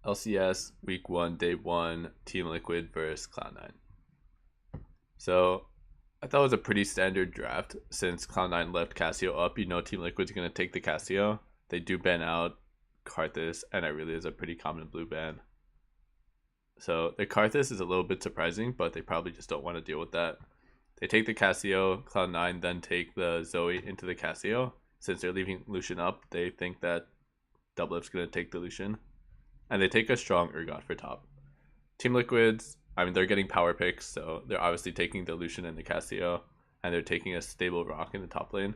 LCS Week 1, Day 1, Team Liquid versus Cloud9. So I thought it was a pretty standard draft since Cloud9 left Cassio up. You know Team Liquid's going to take the Cassio. They do ban out Karthus, and it really is a pretty common blue ban. So the Karthus is a little bit surprising, but they probably just don't want to deal with that. They take the Cassio, Cloud9 then take the Zoe into the Cassio. Since they're leaving Lucian up, they think that Doublelift's going to take the Lucian. And they take a strong Urgot for top. Team Liquids, I mean, they're getting power picks, so they're obviously taking the Lucian and the Cassio, and they're taking a stable rock in the top lane.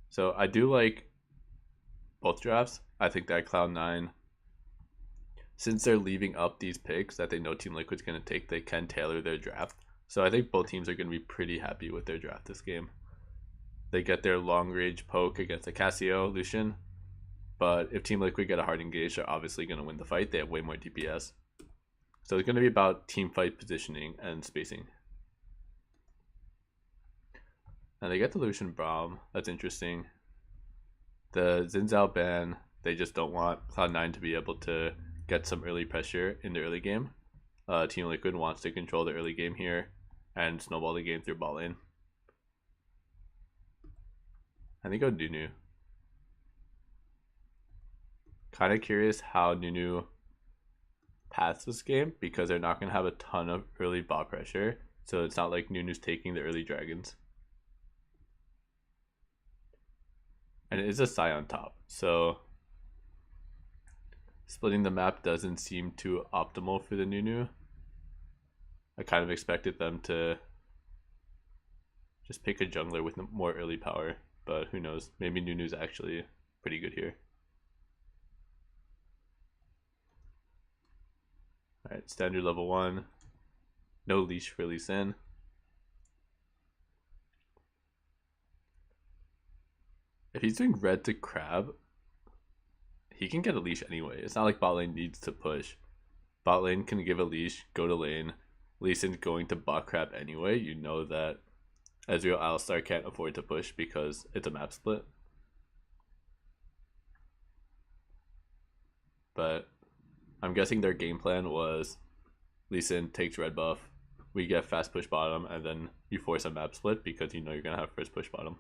So I do like both drafts. I think that Cloud9, since they're leaving up these picks that they know Team Liquid's going to take, they can tailor their draft. So I think both teams are going to be pretty happy with their draft this game. They get their long range poke against the Cassio, Lucian. But if Team Liquid get a hard engage, they're obviously going to win the fight. They have way more DPS. So it's going to be about team fight positioning and spacing. And they get the Lucian Braum. That's interesting. The Xin Zhao ban, they just don't want Cloud9 to be able to get some early pressure in the early game. Team Liquid wants to control the early game here and snowball the game through bot lane. I think go Nunu. Kind of curious how Nunu paths this game because they're not going to have a ton of early bot pressure. So it's not like Nunu's taking the early dragons. And it is a Scion top. So splitting the map doesn't seem too optimal for the Nunu. I kind of expected them to just pick a jungler with more early power. But who knows? Maybe Nunu's actually pretty good here. Alright, standard level 1. No leash for Lee Sin. If he's doing red to crab, he can get a leash anyway. It's not like bot lane needs to push. Bot lane can give a leash, go to lane. Lee Sin's going to bot crab anyway. You know that Ezreal Alistar can't afford to push because it's a map split. But I'm guessing their game plan was Lee Sin takes red buff, we get fast push bottom, and then you force a map split because you know you're gonna have first push bottom.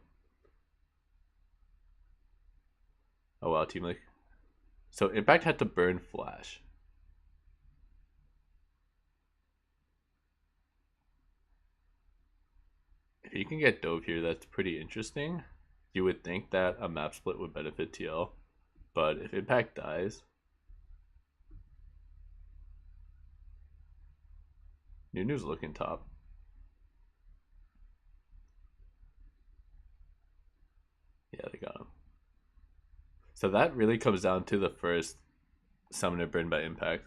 Oh wow, Team League. So Impact had to burn Flash. If you can get Dove here, that's pretty interesting. You would think that a map split would benefit TL, but if Impact dies, Nunu's looking top. Yeah, they got him. So that really comes down to the first summoner burned by Impact.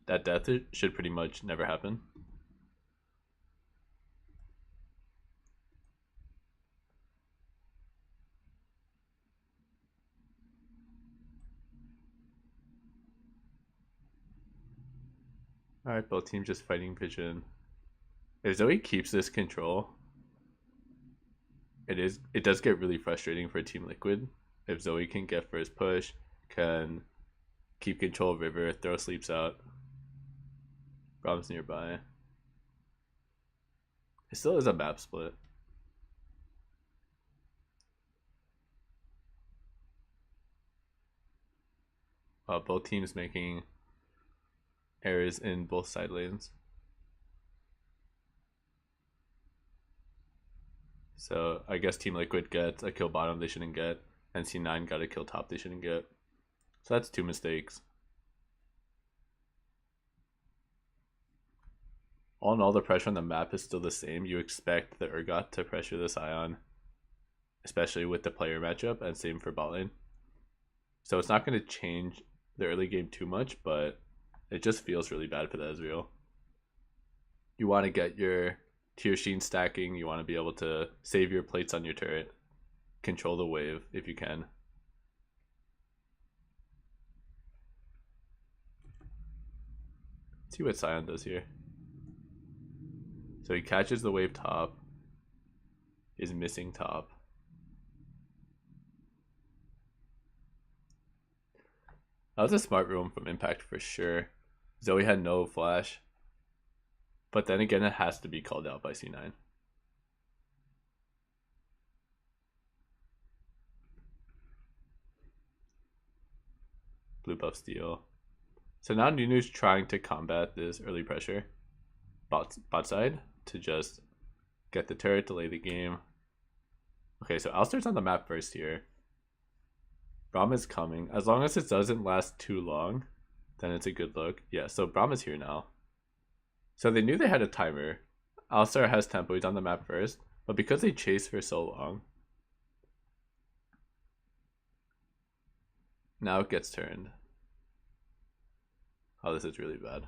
That death should pretty much never happen. Alright, both teams just fighting vision. If Zoe keeps this control, it does get really frustrating for Team Liquid. If Zoe can get first push, can keep control of river, throw sleeps out. Braum's nearby. It still is a map split. Both teams making errors in both side lanes. So I guess Team Liquid gets a kill bottom they shouldn't get, and C9 got a kill top they shouldn't get. So that's 2 mistakes. All in all, the pressure on the map is still the same. You expect the Urgot to pressure the Scion, especially with the player matchup, and same for bot lane. So it's not going to change the early game too much, but it just feels really bad for the Ezreal. You want to get your Teosheen stacking, you want to be able to save your plates on your turret, control the wave if you can. Let's see what Scion does here. So he catches the wave top, is missing top. That was a smart roam from Impact for sure. Zoe had no flash. But then again, it has to be called out by C9. Blue buff steal. So now Nunu's trying to combat this early pressure bot side to just get the turret, delay the game. Okay, so Alistar's on the map first here. Braum is coming. As long as it doesn't last too long, then it's a good look. Yeah, so Braum is here now. So they knew they had a timer. Alistar has tempo, he's on the map first. But because they chased for so long, now it gets turned. Oh, this is really bad.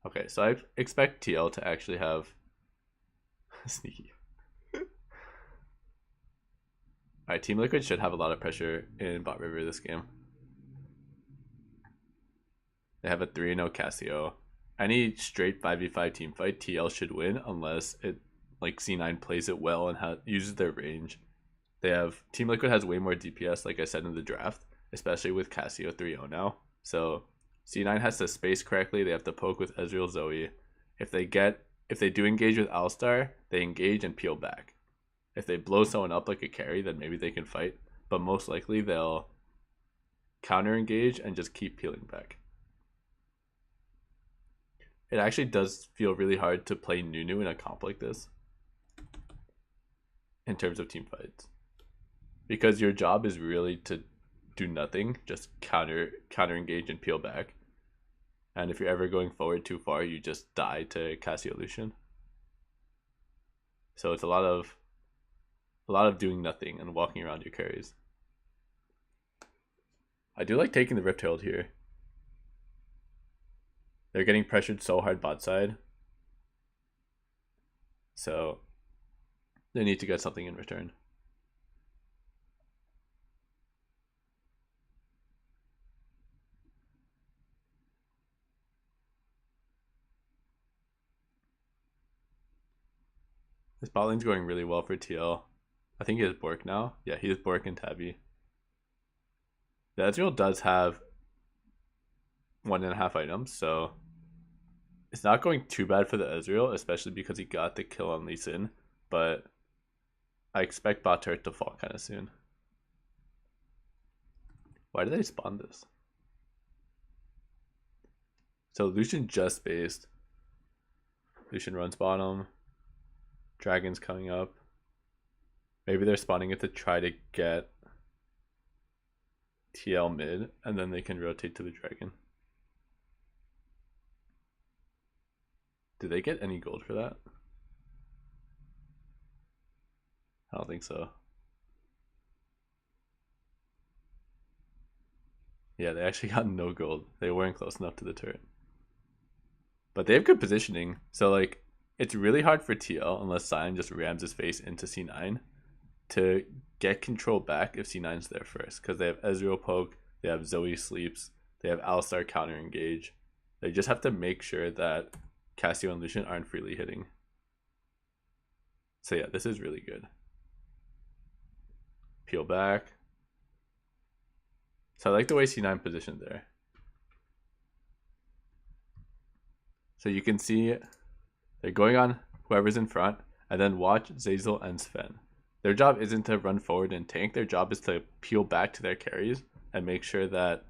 Okay, so I expect TL to actually have sneaky. Alright, Team Liquid should have a lot of pressure in bot river this game. They have a 3-0 Cassio. Any straight 5v5 team fight, TL should win unless it like C9 plays it well and uses their range. They have Team Liquid has way more DPS, like I said in the draft, especially with Cassio 3-0 now. So C9 has to space correctly. They have to poke with Ezreal Zoe. If they do engage with Alistar, they engage and peel back. If they blow someone up like a carry, then maybe they can fight. But most likely they'll counter engage and just keep peeling back. It actually does feel really hard to play Nunu in a comp like this in terms of team fights, because your job is really to do nothing, just counter engage and peel back. And if you're ever going forward too far, you just die to Cassio Lucian. So it's a lot of doing nothing and walking around your carries. I do like taking the Rift Herald here. They're getting pressured so hard bot side, so they need to get something in return. This bot lane's going really well for TL. I think he has Bork now. Yeah, he has Bork and Tabby. The Ezreal does have 1.5 items, so it's not going too bad for the Ezreal, especially because he got the kill on Lee Sin. But I expect bot turret to fall kind of soon. Why did they spawn this? So Lucian just based. Lucian runs bottom. Dragon's coming up. Maybe they're spawning it to try to get TL mid, and then they can rotate to the dragon. Do they get any gold for that? I don't think so. Yeah, they actually got no gold. They weren't close enough to the turret. But they have good positioning. So like, it's really hard for TL unless Sion just rams his face into C9 to get control back if C9's there first. Because they have Ezreal poke, they have Zoe sleeps, they have Alistar counter engage. They just have to make sure that Cassio and Lucian aren't freely hitting. So yeah, this is really good. Peel back. So I like the way C9 positioned there. So you can see they're going on whoever's in front, and then watch Zeyzal and Sven. Their job isn't to run forward and tank. Their job is to peel back to their carries and make sure that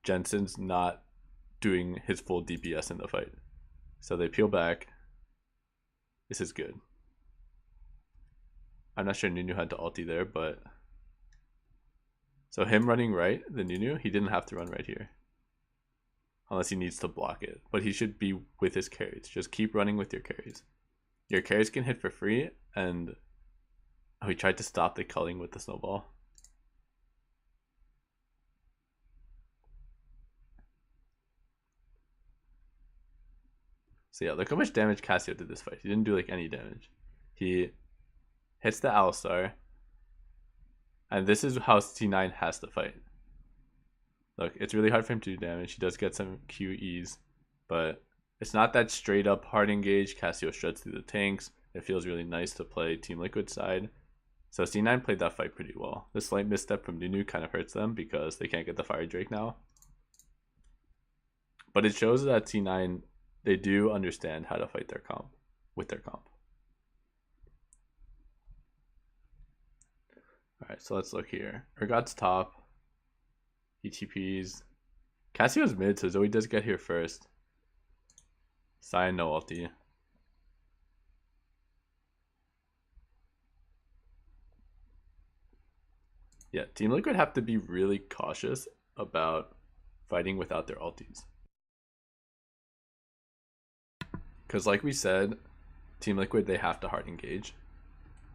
Jensen's not doing his full DPS in the fight. So they peel back. This is good. I'm not sure Nunu had to ulti there, but... So him running right, the Nunu, he didn't have to run right here. Unless he needs to block it. But he should be with his carries. Just keep running with your carries. Your carries can hit for free, and... Oh, he tried to stop the culling with the snowball. So yeah, look how much damage Cassio did this fight. He didn't do like any damage. He hits the Alistar. And this is how C9 has to fight. Look, it's really hard for him to do damage. He does get some QEs, but it's not that straight up hard engage. Cassio shreds through the tanks. It feels really nice to play Team Liquid side. So C9 played that fight pretty well. This slight misstep from Nunu kind of hurts them because they can't get the Fire Drake now. But it shows that C9, they do understand how to fight their comp with their comp. Alright, so let's look here. Urgot's top. ETPs. Cassio's mid, so Zoe does get here first. Cyan no ulti. Yeah, Team Liquid have to be really cautious about fighting without their ultis. Because like we said, Team Liquid, they have to hard engage.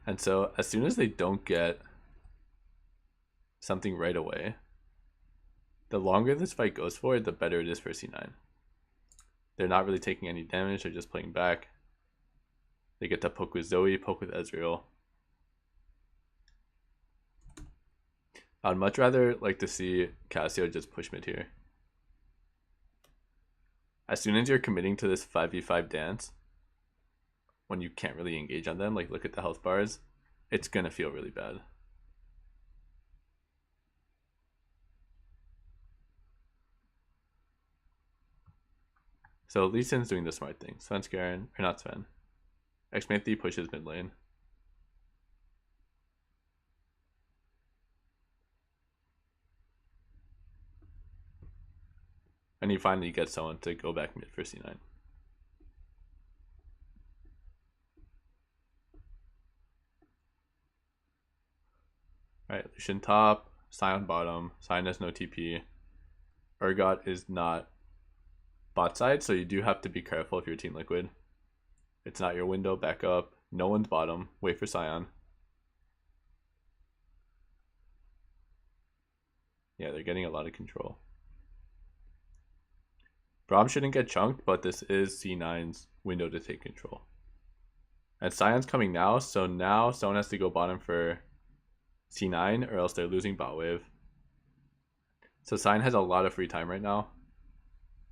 And so as soon as they don't get something right away, the longer this fight goes for, the better it is for C9. They're not really taking any damage, they're just playing back. They get to poke with Zoe, poke with Ezreal. I'd much rather like to see Cassio just push mid here. As soon as you're committing to this 5v5 dance, when you can't really engage on them, like look at the health bars, it's gonna feel really bad. So Lee Sin's doing the smart thing. Sven's Garen, or not Sven. Xmanthi pushes mid lane. And he finally gets someone to go back mid for C9. Alright, Lucian top, Sion bottom, Sion has no TP. Urgot is not bot side, so you do have to be careful if you're Team Liquid. It's not your window, back up. No one's bottom, wait for Sion. Yeah, they're getting a lot of control. Braum shouldn't get chunked, but this is C9's window to take control. And Sion's coming now, so now someone has to go bottom for C9 or else they're losing bot wave. So Sion has a lot of free time right now.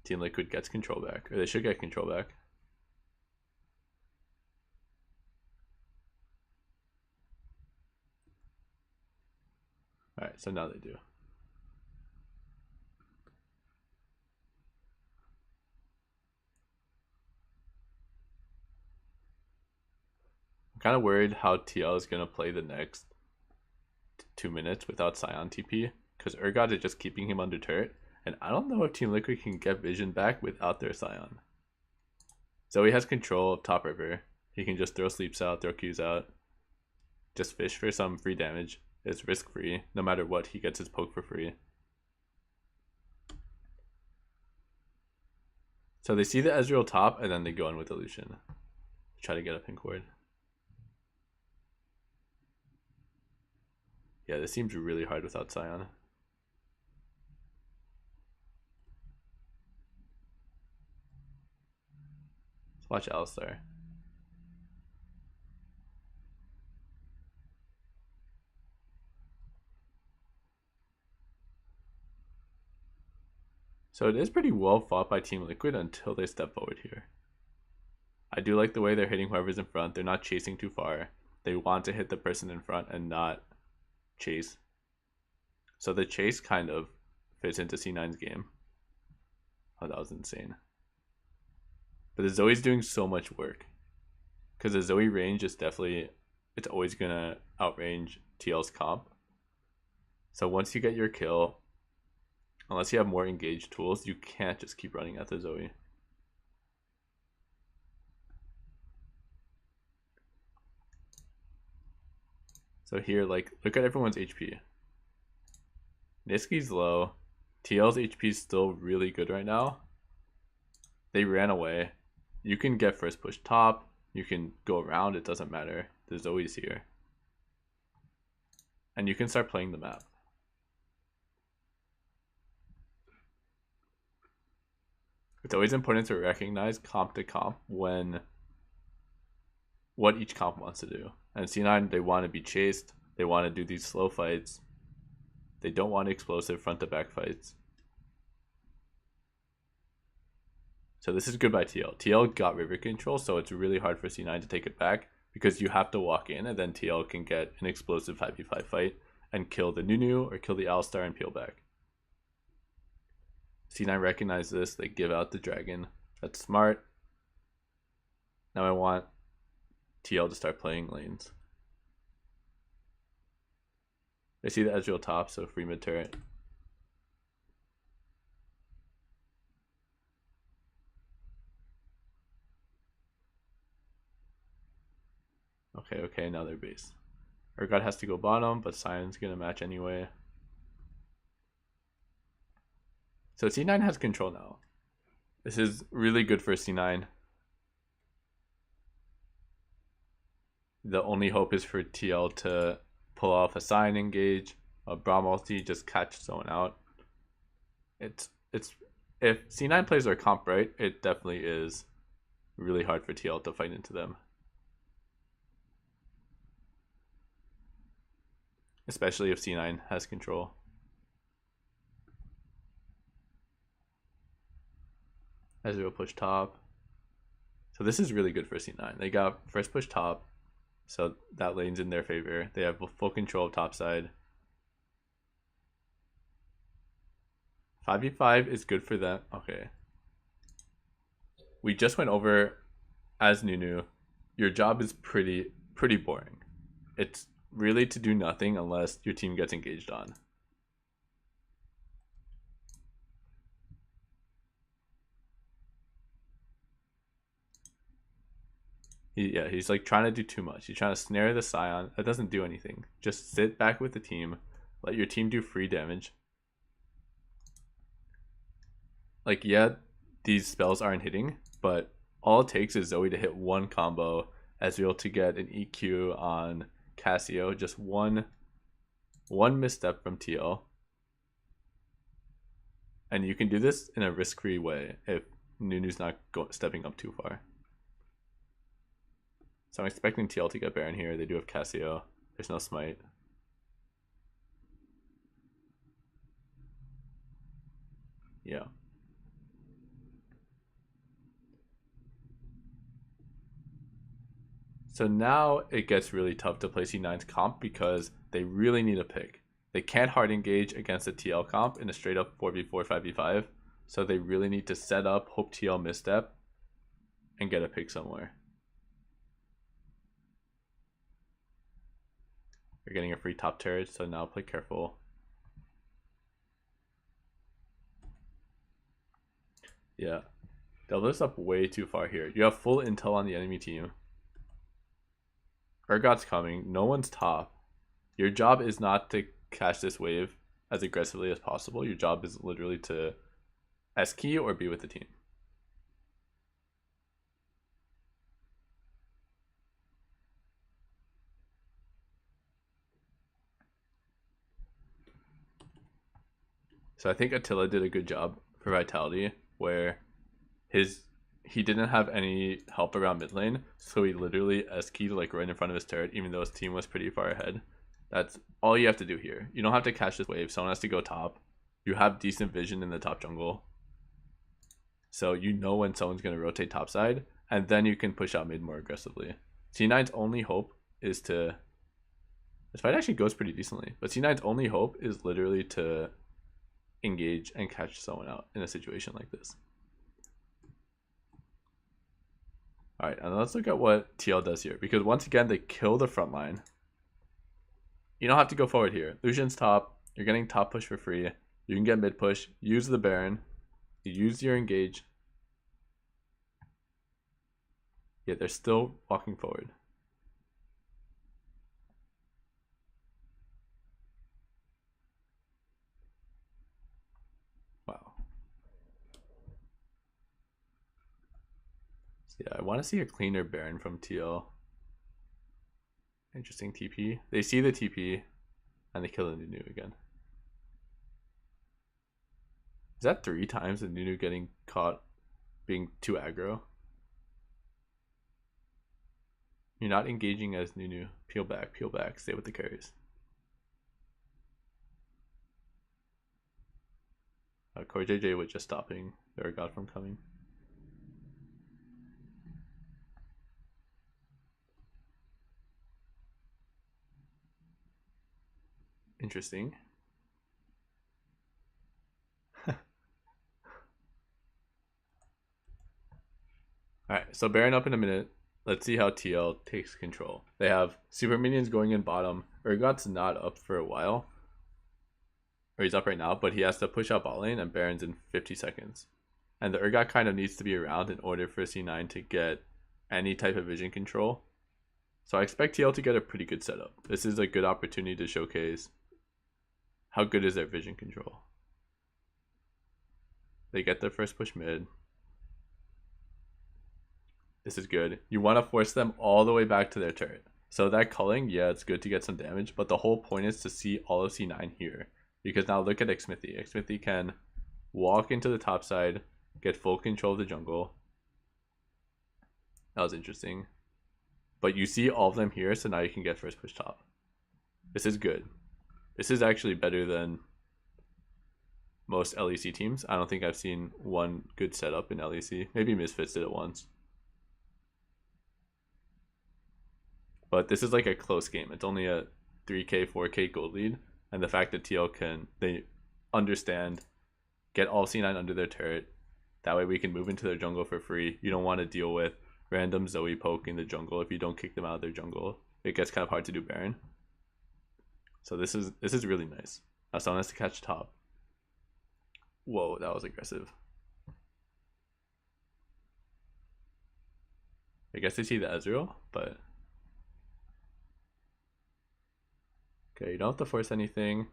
Team Liquid gets control back, or they should get control back. Alright, so now they do. I'm kind of worried how TL is going to play the next 2 minutes without Sion TP, because Urgot is just keeping him under turret, and I don't know if Team Liquid can get vision back without their Sion. Zoe has control of top river. He can just throw sleeps out, throw Qs out, just fish for some free damage. It's risk free. No matter what, he gets his poke for free. So they see the Ezreal top, and then they go in with the Lucian. Try to get a pink ward. Yeah, this seems really hard without Sion. Let's watch Alistar. So it is pretty well fought by Team Liquid until they step forward here. I do like the way they're hitting whoever's in front. They're not chasing too far. They want to hit the person in front and not chase. So the chase kind of fits into C9's game. Oh, that was insane. But the Zoe's doing so much work. Because the Zoe range is definitely, it's always going to outrange TL's comp. So once you get your kill, unless you have more engaged tools, you can't just keep running at the Zoe. So here, like, look at everyone's HP. Niski's low. TL's HP is still really good right now. They ran away. You can get first push top. You can go around. It doesn't matter. The Zoe's here. And you can start playing the map. It's always important to recognize comp to comp when what each comp wants to do. And C9, they want to be chased. They want to do these slow fights. They don't want explosive front to back fights. So this is good by TL. TL got river control, so it's really hard for C9 to take it back because you have to walk in and then TL can get an explosive 5v5 fight and kill the Nunu or kill the Alistar and peel back. C9 recognize this, they give out the dragon. That's smart. Now I want TL to start playing lanes. They see the Ezreal top, so free mid turret. Okay, now they're base. Urgot has to go bottom, but Sion's gonna match anyway. So C9 has control now. This is really good for C9. The only hope is for TL to pull off a Sion engage, a Braum ulti, just catch someone out. It's if C9 plays their comp right, it definitely is really hard for TL to fight into them. Especially if C9 has control. Ezreal push top. So this is really good for C9. They got first push top, so that lane's in their favor. They have full control of top side. 5v5 is good for them. Okay. We just went over as Nunu. Your job is pretty boring. It's really to do nothing unless your team gets engaged on. He's like trying to do too much. He's trying to snare the Sion. That doesn't do anything. Just sit back with the team. Let your team do free damage. Like, yeah, these spells aren't hitting, but all it takes is Zoe to hit one combo, Ezreal to get an EQ on Cassio. Just one misstep from TL. And you can do this in a risk-free way if Nunu's not stepping up too far. So I'm expecting TL to get Baron here. They do have Cassio. There's no smite. Yeah. So now it gets really tough to play C9's comp because they really need a pick. They can't hard engage against a TL comp in a straight up 4v4, 5v5. So they really need to set up, hope TL misstep, and get a pick somewhere. You're getting a free top turret, so now play careful. Yeah. They'll lift up way too far here. You have full intel on the enemy team. Urgot's coming. No one's top. Your job is not to catch this wave as aggressively as possible. Your job is literally to S-key or be with the team. So I think Attila did a good job for Vitality, where he didn't have any help around mid lane, so he literally S-keyed like right in front of his turret, even though his team was pretty far ahead. That's all you have to do here. You don't have to catch this wave. Someone has to go top. You have decent vision in the top jungle, so you know when someone's going to rotate top side, and then you can push out mid more aggressively. C9's only hope is to... This fight actually goes pretty decently, but C9's only hope is literally to engage and catch someone out in a situation like this. Alright, and let's look at what TL does here, because once again they kill the front line. You don't have to go forward here. Lucian's top, you're getting top push for free. You can get mid push, use the Baron, use your engage. Yeah, they're still walking forward. Wow. So yeah, I want to see a cleaner Baron from TL. Interesting TP. They see the TP and they kill the Nunu again. Is that 3 times the Nunu getting caught being too aggro? You're not engaging as Nunu. Peel back, stay with the carries. Core JJ was just stopping their god from coming. Interesting. Alright, so Baron up in a minute. Let's see how TL takes control. They have super minions going in bottom. Urgot's not up for a while. Or he's up right now, but he has to push out bot lane and Baron's in 50 seconds. And the Urgot kind of needs to be around in order for C9 to get any type of vision control. So I expect TL to get a pretty good setup. This is a good opportunity to showcase how good is their vision control. They get their first push mid. This is good. You want to force them all the way back to their turret. So that culling, yeah, it's good to get some damage, but the whole point is to see all of C9 here. Because now look at Xmithy. Xmithy can walk into the top side, get full control of the jungle. That was interesting. But you see all of them here, so now you can get first push top. This is good. This is actually better than most LEC teams. I don't think I've seen one good setup in LEC. Maybe Misfits did it once. But this is like a close game. It's only a 3k, 4k gold lead. And the fact that TL they understand, get all C9 under their turret. That way we can move into their jungle for free. You don't want to deal with random Zoe poke in the jungle if you don't kick them out of their jungle. It gets kind of hard to do Baron. So this is really nice. Now someone has to catch top. Whoa, that was aggressive. I guess they see the Ezreal, but... Okay, you don't have to force anything.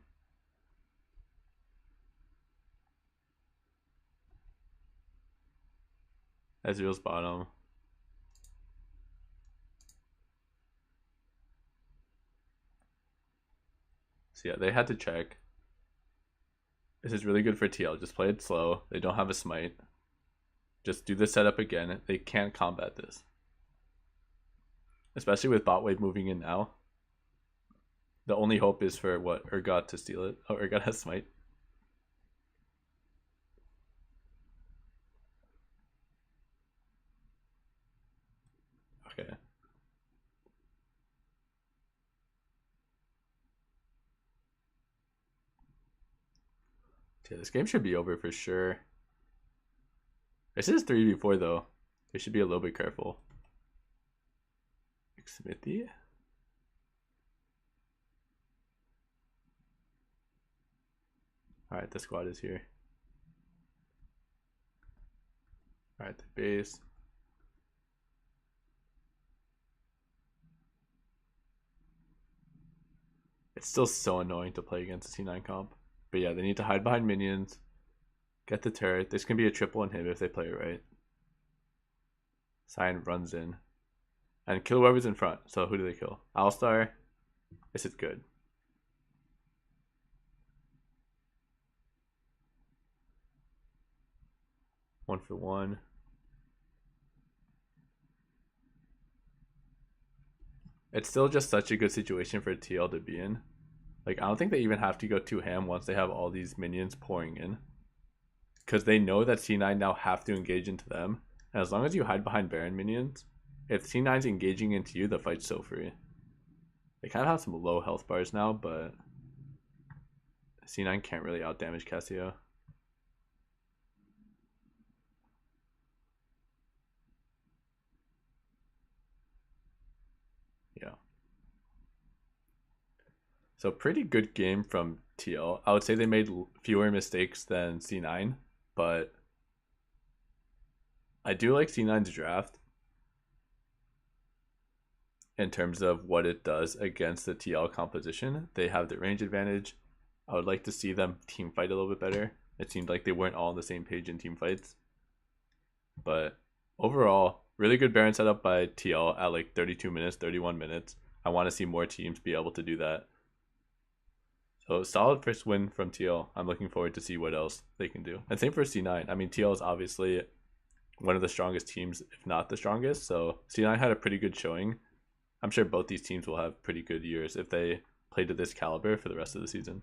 Ezreal's bottom. So yeah, they had to check. This is really good for TL. Just play it slow. They don't have a smite. Just do the setup again. They can't combat this. Especially with bot wave moving in now. The only hope is for what? Urgot to steal it. Oh, Urgot has smite. Okay. Okay, this game should be over for sure. This is 3v4 though. They should be a little bit careful. Smithy. Alright, the squad is here. Alright, the base. It's still so annoying to play against a C9 comp. But yeah, they need to hide behind minions. Get the turret. This can be a triple inhib if they play it right. Cyan runs in. And kill whoever's in front. So who do they kill? Alistar. This is good. One for one. It's still just such a good situation for TL to be in. Like, I don't think they even have to go too ham once they have all these minions pouring in. Because they know that C9 now have to engage into them. And as long as you hide behind Baron minions, if C9's engaging into you, the fight's so free. They kind of have some low health bars now, but C9 can't really outdamage Cassio. Yeah. So pretty good game from TL. I would say they made fewer mistakes than C9, but I do like C9's draft in terms of what it does against the TL composition. They have the range advantage. I would like to see them team fight a little bit better. It seemed like they weren't all on the same page in team fights. But overall, really good Baron setup by TL at like 32 minutes, 31 minutes. I want to see more teams be able to do that. So solid first win from TL. I'm looking forward to see what else they can do. And same for C9. I mean, TL is obviously one of the strongest teams, if not the strongest. So C9 had a pretty good showing. I'm sure both these teams will have pretty good years if they play to this caliber for the rest of the season.